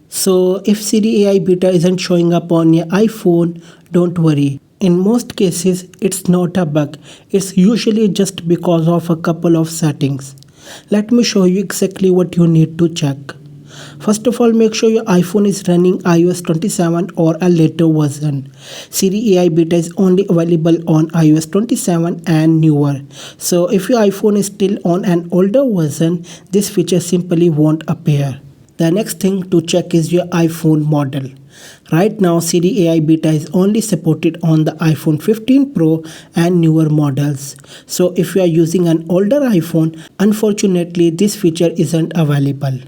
So if Siri AI beta isn't showing up on your iPhone, don't worry. In most cases, it's not a bug. It's usually just because of a couple of settings. Let me show you exactly what you need to check. First of all, make sure your iPhone is running iOS 27 or a later version. Siri AI beta is only available on iOS 27 and newer. So if your iPhone is still on an older version, this feature simply won't appear. The next thing to check is your iPhone model. Right now, Siri AI beta is only supported on the iPhone 15 Pro and newer models. So if you are using an older iPhone, unfortunately this feature isn't available.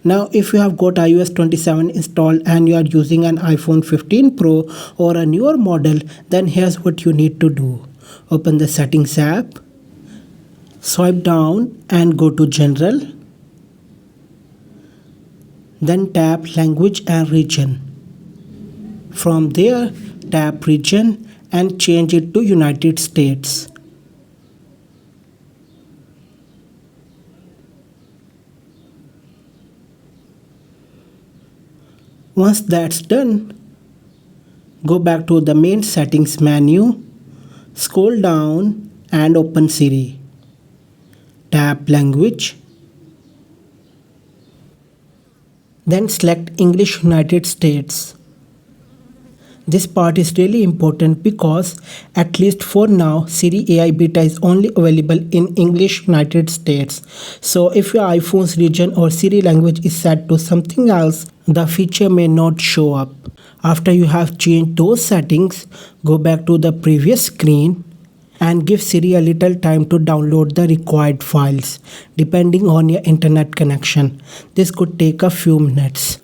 Now if you have got iOS 27 installed and you are using an iPhone 15 Pro or a newer model, then here's what you need to do. Open the Settings app, swipe down and go to General. Then tap Language and Region. From there, tap Region and change it to United States. Once that's done, go back to the main settings menu, scroll down and open Siri. Tap Language. Then select English United States. This part is really important because, at least for now, Siri AI beta is only available in English United States. So if your iPhone's region or Siri language is set to something else, the feature may not show up. After you have changed those settings, go back to the previous screen and give Siri a little time to download the required files, depending on your internet connection. This could take a few minutes.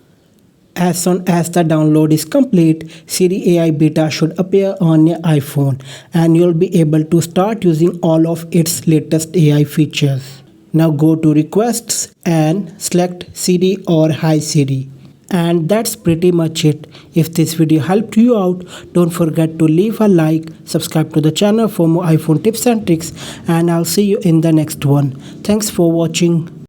As soon as the download is complete, Siri AI beta should appear on your iPhone and you'll be able to start using all of its latest AI features. Now go to Requests and select Siri or Hi Siri. And that's pretty much it. If this video helped you out, don't forget to leave a like, subscribe to the channel for more iPhone tips and tricks, and I'll see you in the next one. Thanks for watching.